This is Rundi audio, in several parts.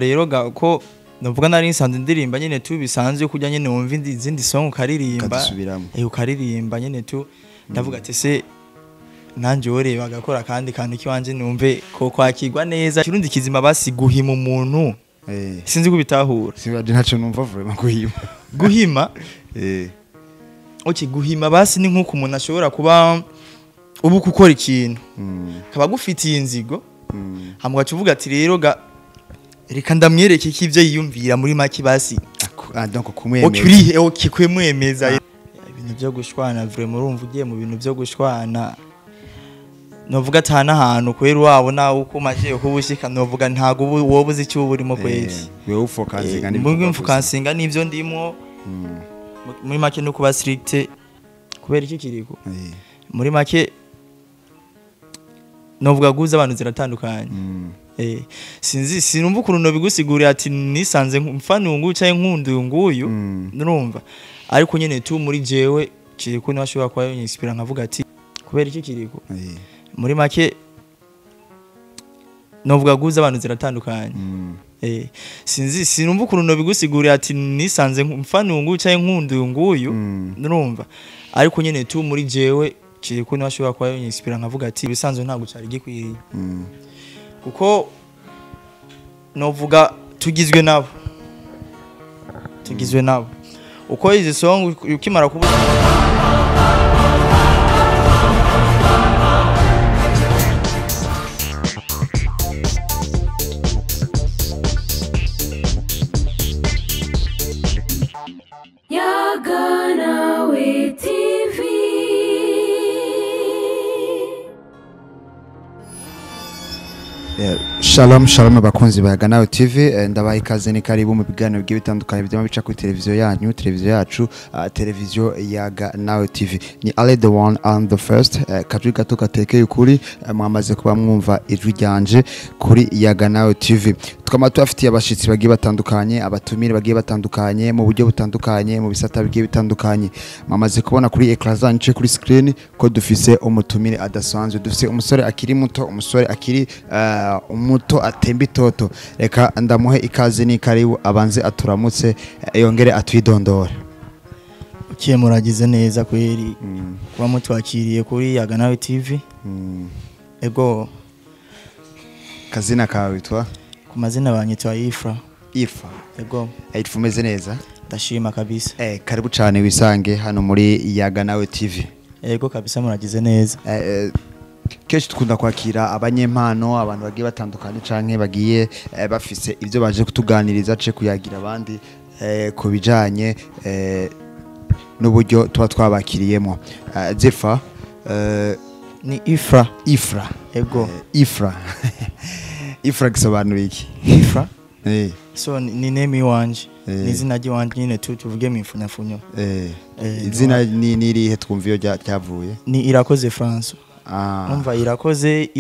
rero ko novuga nari nsanzwe ndirimba nyene tu bisanzwe kujya nyene wumva izindi song ukaririmba ukaririmba nyene tu ndavuga ati se nanje woreba gakora kandi kiwanje numve ko kwakirwa neza kirundi kizima basi guhima umuntu sinzi kubitahura sibaje ntaco numva vraiment guhima guhima basi ni nkuko umuntu ashobora kuba ubu gukora ikintu kaba gufitiye inzigo hamwe uvuga ati rero reka ndamwereke ko ivyo yiyumvira muri make basi donc kumwemeza kwemwemeza ibintu byo gushwana vraiment urumva ugiye mu bintu byo gushwana novuga atana ahantu kwera wabona uko maje kubushika novuga ntago wobuze icyo burimo kwezi wewe ufokazinga n'ibyo nivyo ndimo muri make no kuba strict kubera iki kiriko muri make novuga guza abantu ziratandukanye sinumva ukuntu no bigusigurira ati nisanze mfano nguyu cyangwa nkundu nguyu nurumva ariko nyene tu muri jewe kiriko nashobora kwa inspira nkavuga ati kubera iki kiriko muri make novuga guza abantu ziratandukanye sinumva ukuntu no bigusigurira ati nisanze mfano nguyu cyangwa nkundu nguyu nurumva ariko nyene tu muri jewe kiriko nashobora kwa inspira nkavuga ati bisanzwe ntago cyari gikwiriye kuko novuga tugizwe nabo uko izi song ukimara kubuza Shalom abakunzi ba Yaganawe TV ndabaye ikaze ni karibu mu biganiro bigiye bitandukanye byama bica kuri televiziyo yanyu televiziyo yacu televiziyo Yaganawe TV ni Ale the one and the first kajwi gato kateke ukuri mwamaze kuba mwumva ijwi ryanje kuri Yaganawe TV tukaba tufitiye abashitsi bagiye batandukanye abatumire bagiye batandukanye mu buryo butandukanye mu bisata bigiye bitandukanye mwamaze kubona kuri ecran zanje kuri screen ko dufise umutumire adasanzwe dufise umusore akiri muto umusore akiri umuto atemba itoto reka ndamuhe ikaze ni karibu abanze aturamutse yongere atwidondore muragize neza kweri kuba mutwakiriye kuri Yaganawe TV ego kazina kawe witwa ku mazina banyitwa Ifra ego ayitfumeze neza ndashima kabisa karibu cyane wisange hano muri Yaganawe TV ego kabisa muragize neza kenshi tukunda kwakira abanyempano abantu bagiye batandukanye canke bagiye bafise ivyo baje kutuganiriza ce kuyagira abandi ku bijanye n'uburyo tuba twabakiriyemo Zefa ni Ifra ego Ifra gisobanura iki Ifra so ni name wanje nizina ry'wanje nyine tuvuge mu ifunyafunyo izina ni irihe twumva iyo ryavuye ni Irakoze François numva Irakoze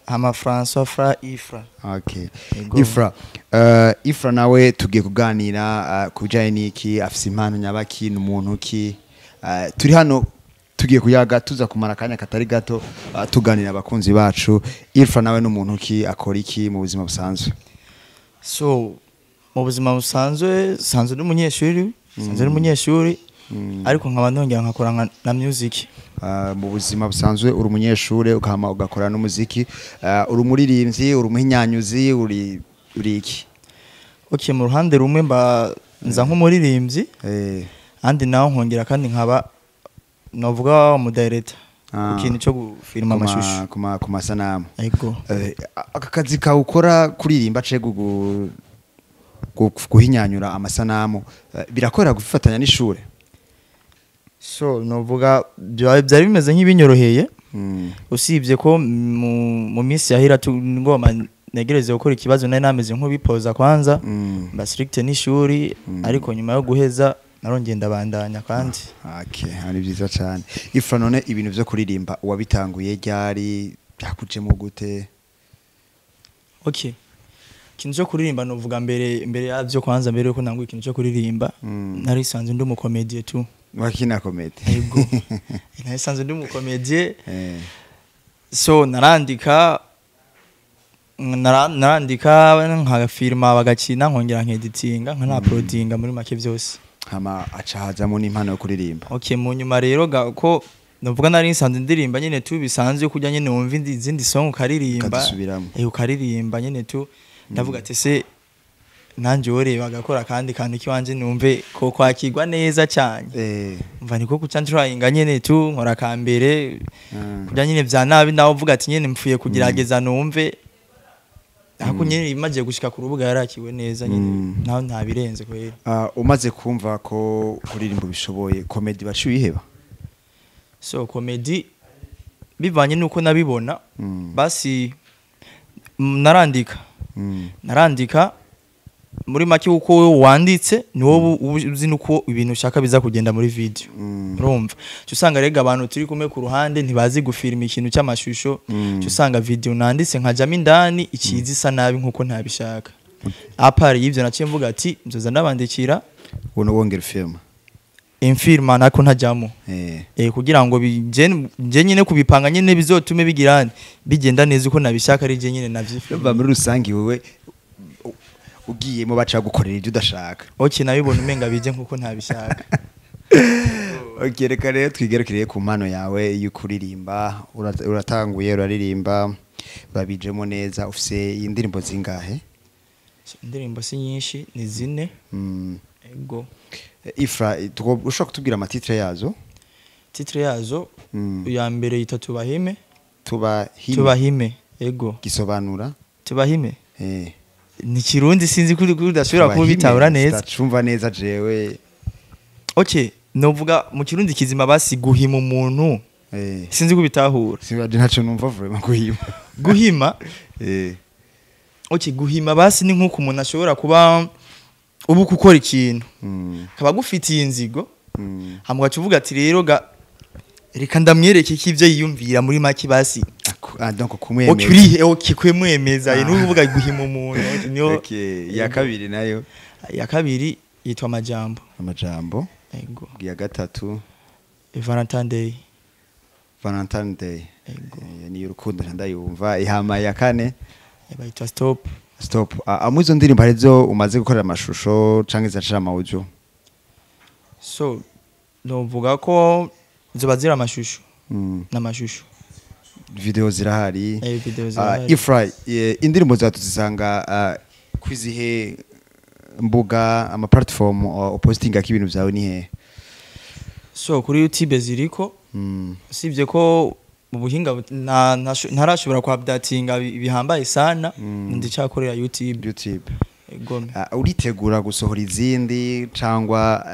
hama François Fra Ifra okay Ifra nawe tugiye kuganira kubijanye niki afise impano nyabaki n'umuntu ki turi hano tugiye kuyaga tuza kumara kanya katari gato tuganira abakunzi bacu Ifra nawe n'umuntu ki akora iki mu buzima busanzwe so mu buzima busanzwe sanzwe n'umunyeshuri ariko nkaba ndongera nkakora na music mu buzima busanzwe uri umunyeshure ukama ugakora n'umuziki uri umuririmbyi uri umuhinyanyuzi uri iki mu ruhande rumwe nza nk'umuririmbyi andi naho nkongera kandi nkaba novuga mu director ikintu cyo gufilma amashusho ku masanamu yego aka kazi ka ukora kuririmba ce guhinyanyura amasanamu birakorera gufatanya n'ishure so novuga byari bimeze nk'ibinyoroheye usibye ko mu minsi yahira ngoma negereze gukora ikibazo nari nameze nk'ubipoza kwanza mba strict n'ishuri ariko nyuma yo guheza narongeye ndabandanya kandi ari byiza cyane Ifra none ibintu byo kuririmba wabitanguye ryari byakujemo gute ikintu cyo kuririmba novuga mbere yavyo kwanza mbere yuko nanguye ikintu cyo kuririmba nari sanzwe ndi umukomedie tu wakina komedi yego nari sanzwe ndi umukomedie so narandika narandika nkafirma bagakina nkongera nkeditinga nkanaplodinga muri make byose hama acahazamo n'impano yo kuririmba. Okay, mu nyuma rero ko novuga nari nsanzwe ndirimba nyene tu bisanzwe kujya nyene wumva izindi song ukaririmba ukaririmba nyene tu ndavuga ati se nanje oreba agakora kandi kiwanje numve ko kwakirwa neza cyane mva niko kuca tryinga nyene tu nkora kambere kujya nyene vya nabi nawo vuga ati nyene mfuye kugerageza numve ako nyene imaje gushika ku rubuga yarakiwe neza nyene naho ntabirenze kwera. Umaze kumva ko kuririmba bishoboye comedy bashuyiheba? So comedy bivanye nuko nabibona basi narandika muri make uko wanditse ni wowe uzi nuko ibintu ushaka biza kugenda muri video urumva usanga rega abantu turi kumwe ku ruhande ntibazi gufilma ikintu cy'amashusho usanga video nanditse nkajamo indani ikizi isa nabi nkuko ntabishaka apari y'ivyo naciye mvuga ati nzoza ndabandikira uno wongera film infirma nako ntajamo kugira ngo je nyine kubipanga nyine bizotume bigirane bigenda neza uko nabishaka ari je nyine navyifilma muri rusangi wewe ugiye mu baca gukorera ibyo udashaka. Okay, nabibona umenga bije nkuko ntabishaka. Okay, reka rero twigerekereye ku mpano yawe y'ukuririmba uratanguye uraririmba urabijemo neza ufise indirimbo zingahe? Indirimbo si nyinshi ni 4 ego Ifra ushaka kutubwira amatitre yazo? Titre yazo ya mbere yita tubahime ego gisobanura tubahime ni kirundi sinzi kuri udashobora kubitahura neza ndacumva neza jewe. Okay, novuga mu kirundi kizima basi guhima umuntu sinzi kubitahura sibaje ntaco numva vraiment guhima Okay, guhima basi ni nkuko umuntu ashobora kuba ubu gukora ikintu kaba gufitiye inzigo hamwe uvuga ati rero reka ndamwereke k'ivyo yiyumvira muri make basi donc kumwemeza. Okay, kwemwemeza n'uvuga guhima umuntu. Okay, ya kabiri nayo ya kabiri yitwa amajambo ego. Ya gatatu Valentine Day ego ni urukundo ndayumva. Ihama ya kane bayitwa stop. Amuzo ndirimbo harizo umaze gukorera amashusho canke zacira amaudio? So novuga ko zoba zira amashusho n'amashusho video zirahari. Ifra indirimbo zatu zisanga kwizihe mbuga ama platform postinga k'ibintu byawe ni he? So kuri YouTube ziriko sivye ko mu buhinga ntarashobora kwa updatinga bihambaye sana ndicakorera YouTube ego. Uritegura gusohora izindi cangwa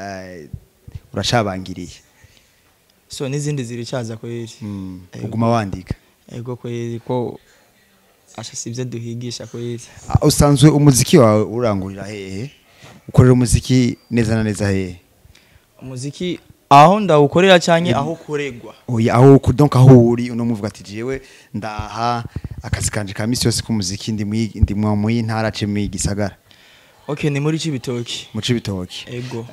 uracabangiriye? So n'izindi ziricaza kweri uguma wandika ego kweri ko asha sivye duhigisha kweri. Usanzwe umuziki wawe urangurira hehe? Ukorera umuziki neza na neza hehe? Umuziki aho ndawukorera cyane aho koregwa. Oya aho donc aho uri uno muvuga ati jewe ndaha akazi kanje ka misi yose k'umuziki ndi mu intara cemi gisagara. Okay, ni muri Cibitoki. Mu Cibitoki. Ego.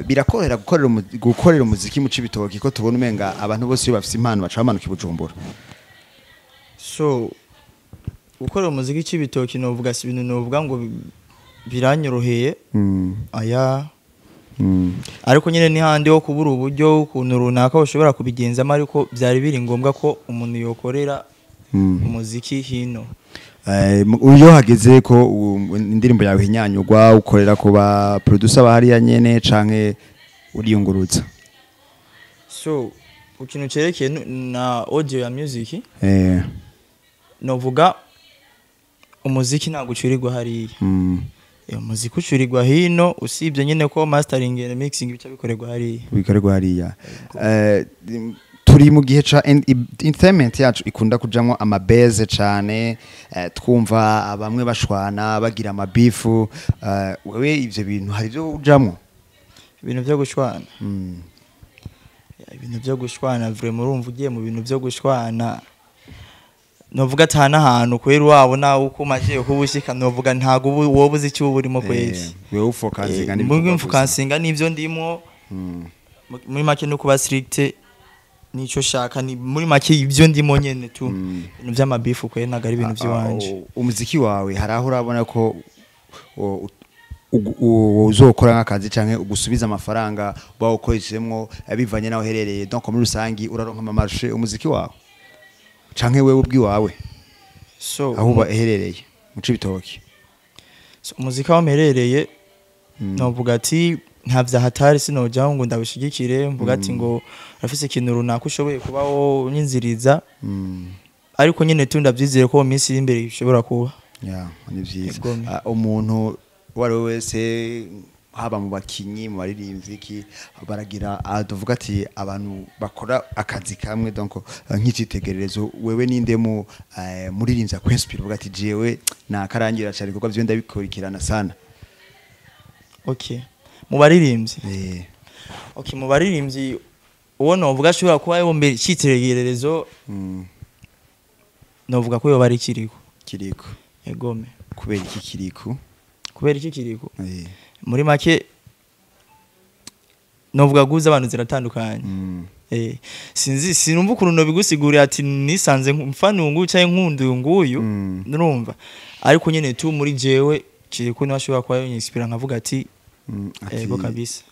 Birakorera gukorera umuziki mu Cibitoki ko tubona umenga abantu bose bafite impano bacamanuka ibujumbura. So gukorera umuziki Cibitoki novuga si ibintu novuga ngo biranyoroheye. Aya ariko nyine ni handi ho kubura uburyo ukuntu runaka ushobora kubigenzamo ariko byari biri ngombwa ko umuntu yokorera umuziki hino. Uyo hageze ko indirimbo yawe hinyanyugwa ukorera kuba producer bahari nyene canke uriyungurutsa? So ukintu cerekeye na audio ya music novuga umuziki nta gucurirwa hariya. Umuziki ucurirwa hino usibye nyene ko mastering and mixing bica bikorerwa hariya. Turi mu gihe ca entertainment yacu ikunda kujamwo amabeze cane twumva bamwe bashwana bagira amabifu. Wewe ivyo bintu hari byo ujamwo? Ibintu byo gushwana ibintu byo gushwana vraiment urumva ugiye mu bintu byo gushwana novuga atana ahantu kwera wabona uko maje kubushika novuga ntago wobuze icyo burimo kwezi. Wewe ufokasinga n'ibyo ndimo muri make no kuba strict nico shaka ni muri make ivyo ndimo nyene tu ibintu vy'amabifu kwe naga ari ibintu vy'iwanje. Umuziki wawe haraho urabona ko uzokora nk'akazi canke ugusubiza amafaranga bawukoreshemwo bivanye naho herereye, donc muri rusangi uraronka amamarché umuziki wawe canke wewe ubwiwawe So aho baherereye mu Cibitoke? So umuziki wa merereye novuga ati ntavya hatari sinoja ngo ndabishigikire mvuga ati ngo rafise ikintu runaka ushoboye kubaho nyinziriza ariko nyene tu ndavyizere ko mu minsi iri imbere bishobora kuba. Ni vyiza. Umuntu wari wese haba mu bakinyi mu baririmbyi baragira tuvuga ati abantu bakora akazi kamwe, donc nk'icitegererezo wewe ninde mu muririmbyi kwinspire uvuga ati jewe nakarangira cyane kuko byo ndabikurikirana sana? Okay, mu baririmbyi okay, mu baririmbyi uwo novuga ashobora kuba yo mbere cyitegererezo novuga ko yo bari kiriko egome. Kubera iki kiriko? Kubera iki kiriko muri make novuga guza abantu ziratandukanye. Sinumva ukuntu no bigusigurira ati nisanze mfano nguyu cyangwa nkundu nguyu nurumva, ariko nyene tu muri jewe kiriko nashobora kuba yo inspire nkavuga ati ego kabisa.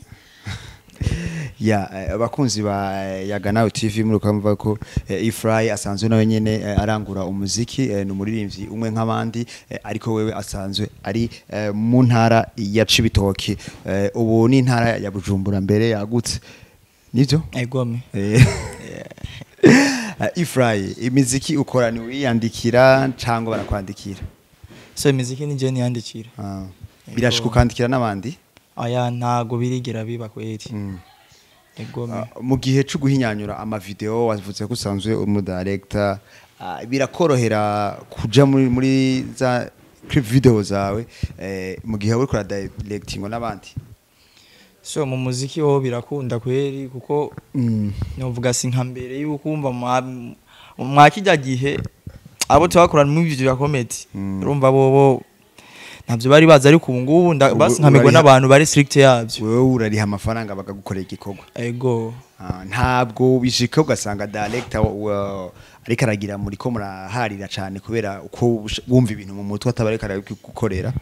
Abakunzi ba Yaga Nawe TV muri ukamva ko Ifray asanzwe nawe nyene arangura umuziki, ni umuririmbyi umwe nk'abandi, ariko wewe asanzwe ari mu ntara ya Cibitoke, ubu ni ntara ya Bujumbura mbere yagutse, nivyo? Egome. Ifray, imiziki ukora ni wiyandikira cyangwa barakwandikira? So imiziki ni je niyandikira. Birashika ukandikira n'abandi? Aya ntago birigira biba kweri. Egome. Mu gihe cyo guhinyanyura ama video wavuze ko usanzwe umu director, birakorohera kuja muri za clip video zawe mu gihe uri kora directing n'abandi? So mu muziki ho birakunda kweri kuko novuga si nka mbere yuko umva mwakijya gihe abo twakorana mu video ya comedy urumva bobo ntabyo bari baza, ariko ubu ngubu basi nkamigwa n'abantu bari strict yabyo. Wewe urariha amafaranga bakagukorera igikorwa? Ego. Ntabwo bishika ugasanga director ariko aragira muri ko muraharira cyane kubera uko wumva ibintu mu mutwe atabareka gukorera?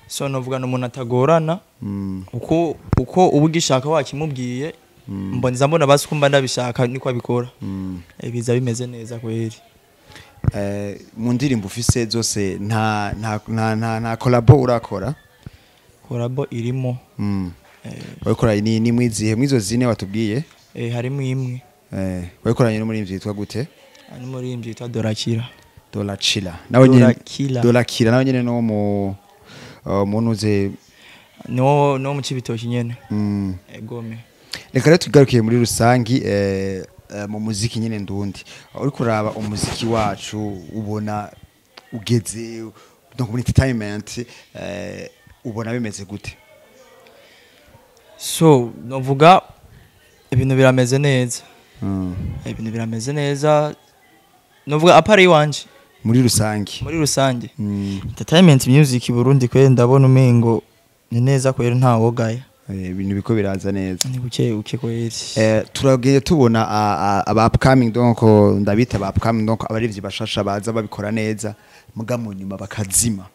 So novuga n'umuntu atagorana uko ubugishaka wakimubwiye mboneza mbona basi kumba ndabishaka niko abikora. Biza bimeze neza kweri. Mu ndirimbo ufise zose nta collabo urakora? Collabo irimo. Wakora ni mwizihe mwizo zine watubwiye? Harimo imwe. Wakoranye n'umuririmbyi yitwa gute? Ari umuririmbyi yitwa Dorakira. Nawe nyene Dorakira nawe nyene no mu nuze no mu Cibitoke nyene. Egome. Reka rero tugarukiye muri rusangi mu muziki nyene ndundi. Uri kuraba umuziki wacu ubona ugeze donc muri entertainment ubona bimeze gute? So novuga ibintu birameze neza. Ibintu birameze neza novuga apare iwanje muri rusangi. Entertainment music Burundi kwe ndabona umengo ni neza kwera nta wogaya. Ibintu biko biraza neza. Ni buke kweri. Turageye tubona aba upcoming, donc ndabita aba upcoming, donc abarivyi bashasha baza babikora neza muga mu nyuma bakazima.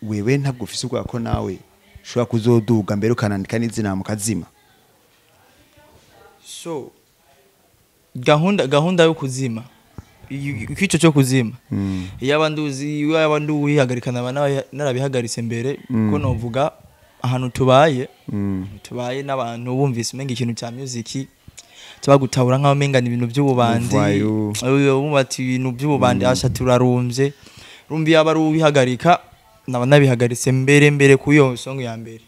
Wewe ntabwo ufise ubwo ko nawe shobora kuzoduga mbere ukanandika n'izina mu kazima? So gahunda yo kuzima ikico cyo kuzima yabanduzi yabandu wihagarikana bana narabihagaritse mbere ko novuga ahantu tubaye n'abantu bumvise umenga ikintu cya music tubagutahura nkaho menga ni ibintu by'ububandi bumati ibintu by'ububandi asha turarumvye rumbi yabaru ubihagarika nabihagaritse mbere kuyo song ya mbere.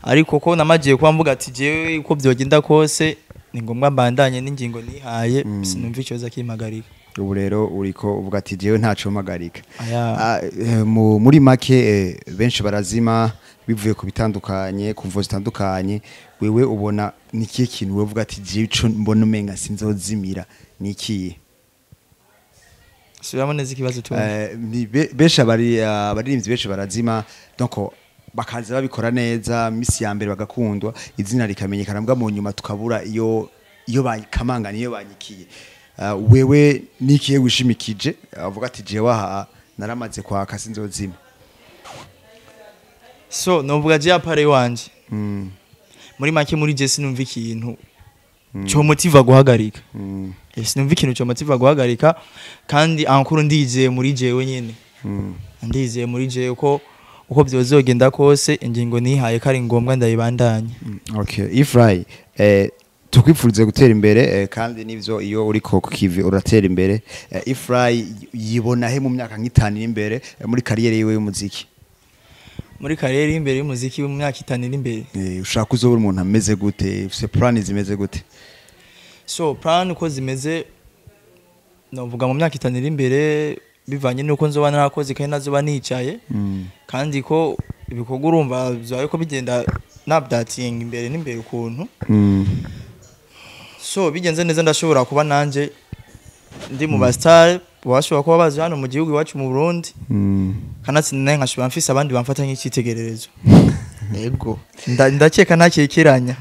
Ariko ko namagiye kuba mvuga ati jewe uko byogenda kose ni ngombwa mbandanye n'ingingo nihaye sinumva icoza kimagarika. Ubu rero uriko uvuga ati jewe ntaco magarika. Muri make benshi barazima bivuye ku bitandukanye kumvo zitandukanye, wewe ubona niki kintu wewe uvuga ati jewe ico mbona umenga sinzozimira niki? Sura monezi kibazo tu. Benshi abaririmbyi benshi barazima, donc bakaza babikora neza misi ya mbere bagakundwa izina rikamenyekana mbwa mu nyuma tukabura iyo bayikamangana iyo banyikiye wewe nikiye wishimikije avuga ati jewe aha naramaze kwaka sinzozima so novuga je apare wanje muri make muri je sinumva ikintu cyo motiva guhagarika sinumva ikintu cyo motiva guhagarika kandi ankuru ndizeye muri jewe nyene ndizeye muri jewe uko byozogenda kose ingingo nihaye kari ngombwa ndayibandanye okay Ifray tukwifurize gutera imbere kandi nivyo iyo uriko kukivi uratera imbere Ifray yibona he mu myaka nk'itanu imbere muri kariyere yiwe y'umuziki muri kariyere imbere y'umuziki mu myaka 5 imbere ushaka uzobura umuntu ameze gute ufise plan zimeze gute so plan uko zimeze novuga mu myaka 5 imbere bivanye nuko nzoba narakoze kandi nazoba nicaye kandi ko ibikorwa urumva byawe ko bigenda nabdating imbere n'imbere ukuntu so bigenze neza ndashobora kuba nanje ndi mu bastar washobora kuba bazi hano mu gihugu iwacu mu Burundi kanatsinne nkashobora mfise abandi bamfata nk'icitegererezo yego ndakeka ntakekeranya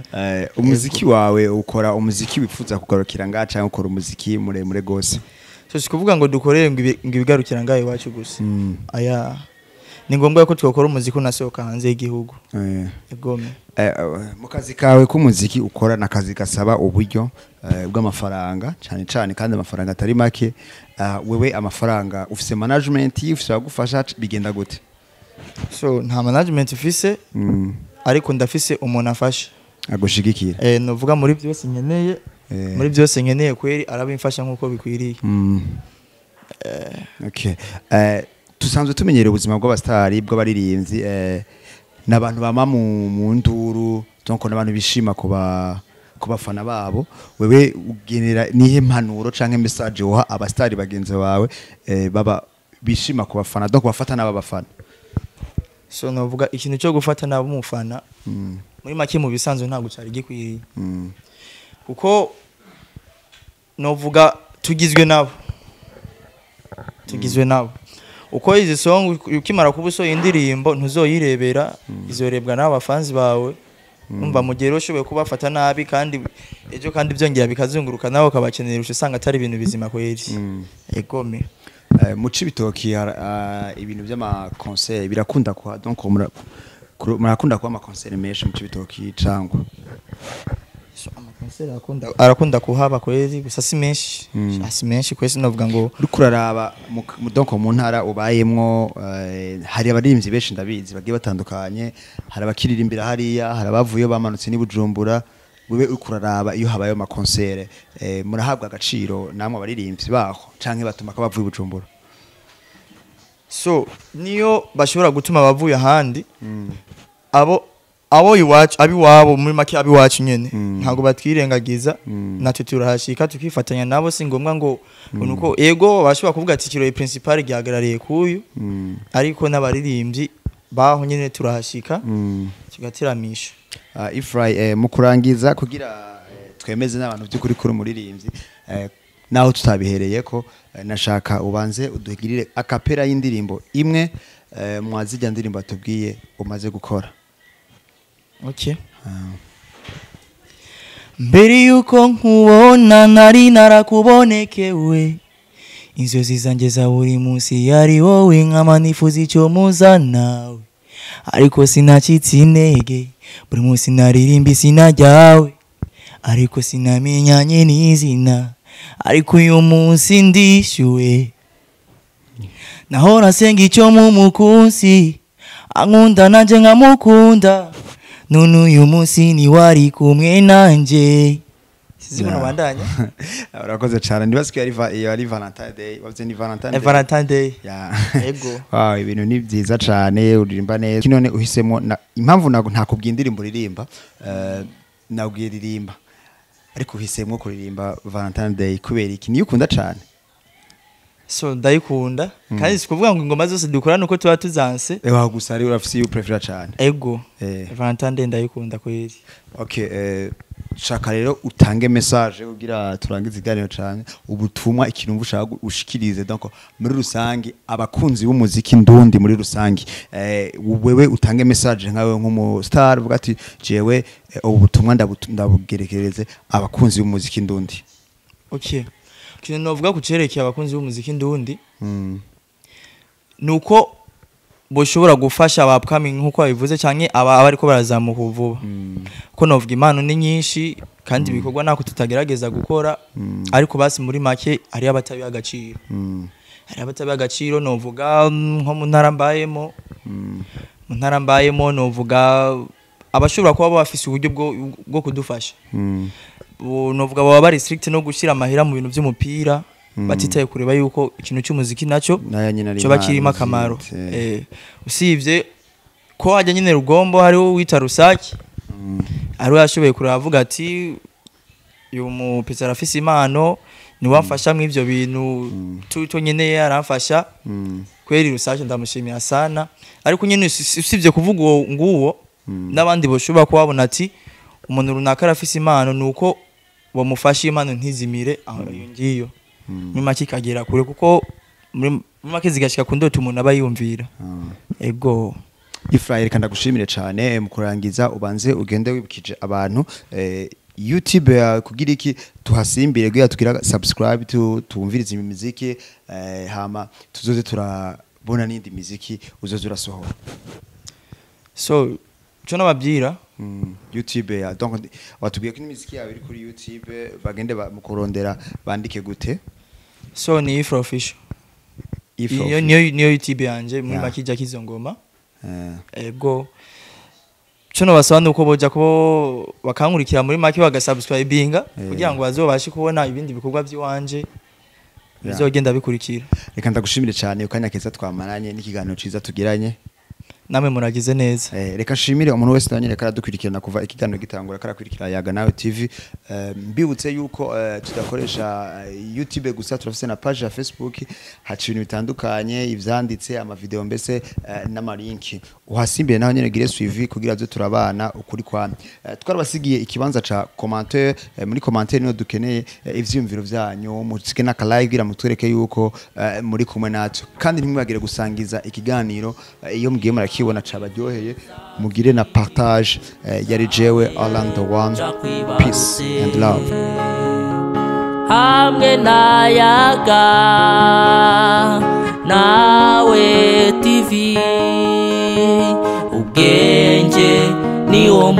umuziki wawe ukora umuziki wifuza kugarukira ngaha cyangwa ukora umuziki muremure gose so sikuvuga ngo dukorere ngo ibigarukira ngaha iwacu gusa aya ni ngombwa ko twakora umuziki unasohoka hanze y'igihugu egome mu kazi kawe k'umuziki ukora na kazi gasaba uburyo bw'amafaranga cyane cyane kandi amafaranga atari make wewe amafaranga ufise management ufise bagufasha bigenda gute so nta management ufise ariko ndafise umuntu afasha agushigikira novuga muri byose nkeneye muri byose nkeneye kweri arabimfasha nkuko bikwiriye okay tusanzwe tumenyereye ubuzima bw'abastari bw'abaririmbyi nabantu bama mu nduru donc nabantu bishima kubafana babo wewe ugenera nihe mpanuro canke message woha abastari bagenzi bawe baba bishima kubafana donc bafata n'ababafana so novuga ikintu cyo gufata nabo mufana muri make mu bisanzwe ntabwo cyari gikwiriye kuko novuga tugizwe nabo uko izi song ukimara kubuso indirimbo ntuzoyirebera izorebwa n'abafanzi bawe umva mugero ushoboye kubafata nabi kandi ejo kandi byongera bikazunguruka nawe kabakenera usanga atari ibintu bizima kweri egome mu Cibitoki ibintu by'ama concert birakunda kwa donc murakunda kwa ama concert menshi mu Cibitoki cangwa arakunda kuhaba kwezi gusa si menshi kwezi novuga ngo rukuraraba donc mu ntara ubayemwo hari abaririmbyi benshi ndabizi bagiye batandukanye hari abakiririmbira hariya hari abavuye bamanutse ni Bujumbura wewe ukuraraba iyo habaye ama concert murahabwa agaciro namwe abaririmbyi baho canke batuma ko bavuye Bujumbura so niyo bashobora gutuma bavuye ahandi abo iwacu abiwabo muri make abiwacu nyene ntago batwirengagiza natwe turahashika tukifatanya nabo si ngombwa ngo nuko ego bashobora kuvuga ati kiro principal gihagarariye kuyu ariko n'abaririmbyi baho nyene turahashika tugatiramisha Ifray mu kurangiza kugira twemeze n'abantu by'ukuri kuri umuririmbyi naho tutabihereye ko nashaka ubanze uduhigirire akapera y'indirimbo imwe mwazijya ndirimbo atubwiye umaze gukora okay mbere yuko nkubona nari narakubonekewe inzozi zanjye za buri munsi yari wowe nkama nifuza icyo muza nawe ariko sinacitse intege buri munsi naririmba izina ryawe ariko sinamenyanye n'izina ariko uyu munsi ndishyuwe nahora senga icyo mu mukunzi ankunda nanje nkamukunda none uyu munsi ni wari kumwe nanje sizibona bandanya urakoze cyane ndibasike yari Valentine Day wavuze ni Valentine Day yego ibintu ni byiza cyane uririmba neza kinone uhisemo impamvu nta kubwindirimbo uririmba nabwiye ririmba ariko uhisemo kuririmba Valentine Day kubera iki niyo ukunda cyane so ndayikunda kandi sikuvuga ngo ingoma zose dukorana uko tuba tuzanse gusa ari urafise you prefer cyane ego Valentine ndayikunda kweri. Okay, shaka rero utange message ugira turangize iganiro cyane ubutumwa ikintu ushaka ushikirize donc muri rusangi abakunzi b'umuziki ndundi muri rusangi wewe utange message nkawe nk'umu star uvuga ati jewe ubutumwa ndabugerekereze abakunzi b'umuziki ndundi. Okay, kintu novuga kucerekeye abakunzi b'umuziki ndundi nuko boshobora gufasha aba upcoming nkuko babivuze canke aba ariko barazamuka vuba ko novuga impano ni nyinshi kandi bikorwa nako tutagerageza gukora ariko basi muri make ari abatabi agaciro ari abatabi agaciro novuga nko mu ntara mbayemo novuga abashobora kuba bafise uburyo bwo kudufasha novuga baba bari strict no gushira amahera mu bintu by'umupira batitaye kureba yuko ikintu cy'umuziki nacyo cyo bakirima akamaro usibye ko hajya nyine Rugombo hariho wita Rusaki ari yashoboye kuravuga ati uyu mupeza arafise impano ni wafasha mu ivyo bintu tuto nyene yaramfasha kweri Rusaki ndamushimira sana ariko nyine usibye kuvuga nguwo n'abandi boshobora kubabona ati umuntu runaka arafise impano nuko bamufasha impano ntizimire aho ngiyo mimaki kagera kure kuko mimaki zigashika kundoto umuntu aba yumvira ego. Ifrael kandi gushimire cyane mu kurangiza ubanze ugende wibukije abantu YouTube kugira iki tuhasimbire gya tugira subscribe tumvirize imiziki hama tuzoze turabona n'indi miziki uzoze urasohora. So cyo nababyira YouTube donc watubwiye ko imiziki yawe iri kuri YouTube bagende mukorondera bandike gute? So ni Ifra official. Niyo YouTube yanje muri makija kizo ngoma. Ego. Cyo basaba nuko boja ko bakankurikira muri make bagasubscribinga kugira ngo bazobashe kubona ibindi bikorwa by'iwanje bizogenda bikurikira. Reka ndagushimire cyane ukanya keza twamaranye n'ikiganiro ciza tugiranye. Namwe muragize neza. Reka shimire umuntu wese nanyene karadukurikirana kuva ikiganiro gitangura karakurikira Yaga Nawe TV. Mbibutse yuko tudakoresha YouTube gusa turafise na page ya Facebook haci ibintu bitandukanye ivyanditse ama video mbese n'amalinki uhasimbire naho nyene gire suivi kugira zo turabana ukuri kwa twarabasigiye ikibanza ca commentaire muri commentaire no dukeneye ivyumviro vyanyu mutike na live gira mutwereke yuko muri kumwe natwe kandi ntimwibagire gusangiza ikiganiro iyo mugiye murakibona cabaryoheye mugire na partage yari jewe Orlando One. Peace and love. Hamwe na Yaga Nawe TV ubwenge ni wo